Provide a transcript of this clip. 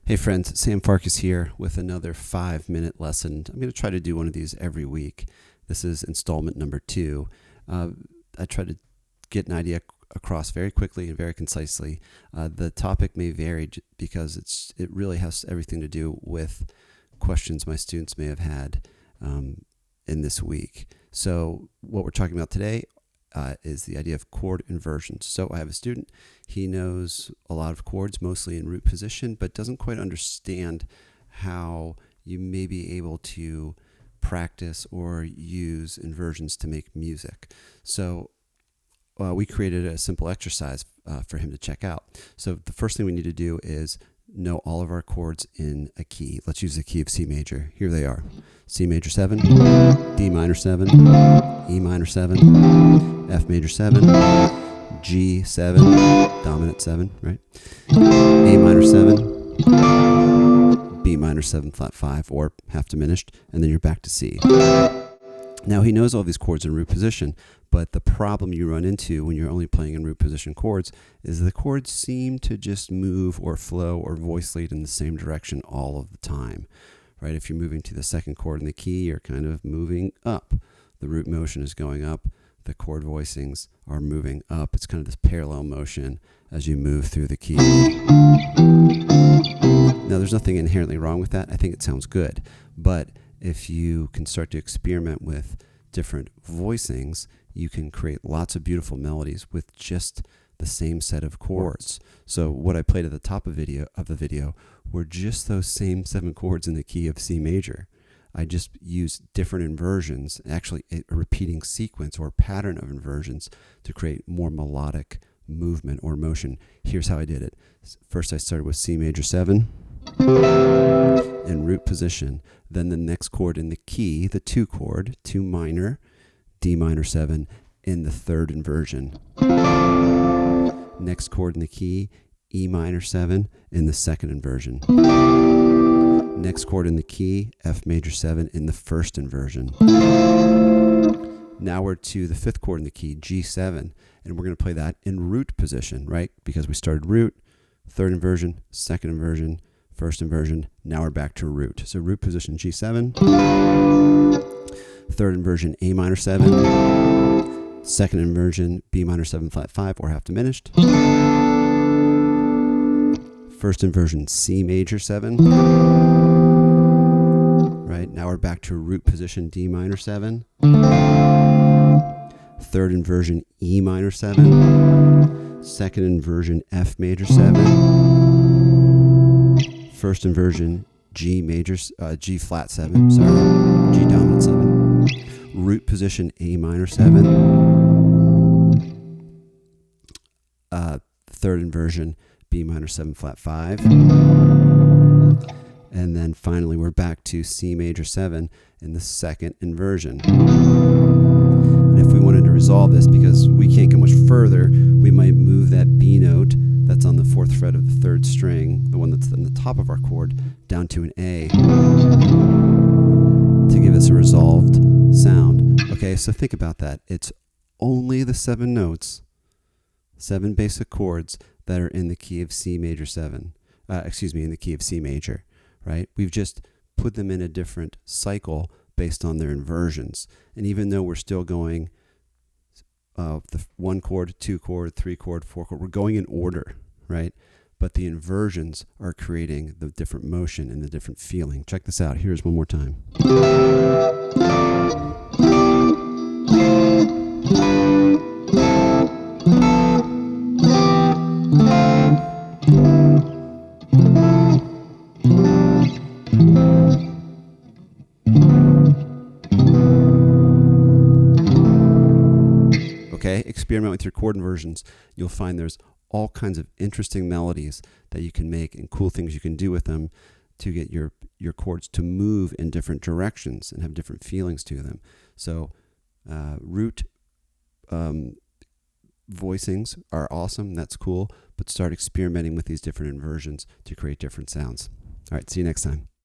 Hey friends, Sam Farkas here with another 5-minute lesson. I'm going to try to do one of these every week. This is installment number 2. I try to get an idea across very quickly and very concisely. The topic may vary because it really has everything to do with questions my students may have had in this week. So what we're talking about today is the idea of chord inversions. So I have a student, he knows a lot of chords, mostly in root position, but doesn't quite understand how you may be able to practice or use inversions to make music. So we created a simple exercise for him to check out. So the first thing we need to do is know all of our chords in a key. Let's use the key of C major. Here they are. C major 7, D minor 7, E minor 7, F major 7, G 7, dominant 7, right? A minor 7, B minor 7 flat 5 or half diminished, and then you're back to C. Now he knows all these chords in root position, but the problem you run into when you're only playing in root position chords is the chords seem to just move or flow or voice lead in the same direction all of the time, right? If you're moving to the second chord in the key, you're kind of moving up. The root motion is going up. The chord voicings are moving up. It's kind of this parallel motion as you move through the key. Now, there's nothing inherently wrong with that. I think it sounds good. But if you can start to experiment with different voicings, you can create lots of beautiful melodies with just the same set of chords. So what I played at the top of the video were just those same 7 chords in the key of C major. I just used different inversions, actually a repeating sequence or pattern of inversions to create more melodic movement or motion. Here's how I did it. First I started with C major 7 in root position. Then the next chord in the key, the 2 chord, 2 minor, D minor 7 in the 3rd inversion. Next chord in the key, E minor 7 in the 2nd inversion. Next chord in the key, F major 7 in the 1st inversion. Now we're to the 5th chord in the key, G7, and we're going to play that in root position, right? Because we started root, 3rd inversion, 2nd inversion, 1st inversion. Now we're back to root. So root position G7, 3rd inversion A minor 7, 2nd inversion B minor 7 flat 5 or half diminished. 1st inversion C major 7. Right, now we're back to root position D minor 7. 3rd inversion E minor 7. 2nd inversion F major 7. 1st inversion G flat 7, G dominant 7. Root position A minor 7. 3rd inversion B minor 7 flat 5. And then finally we're back to C major 7 in the 2nd inversion. And if we wanted to resolve this, because we can't go much further, we might move that B note that's on the 4th fret of the 3rd string, the one that's on the top of our chord, down to an A to give us a resolved sound. Okay, so think about that. It's only the 7 notes, 7 basic chords that are in the key of C major 7. In the key of C major, right? We've just put them in a different cycle based on their inversions. And even though we're still going the 1 chord, 2 chord, 3 chord, 4 chord, we're going in order, right? But the inversions are creating the different motion and the different feeling. Check this out. Here's one more time. Okay, experiment with your chord inversions. You'll find there's all kinds of interesting melodies that you can make and cool things you can do with them to get your chords to move in different directions and have different feelings to them. So root voicings are awesome. That's cool. But start experimenting with these different inversions to create different sounds. All right, see you next time.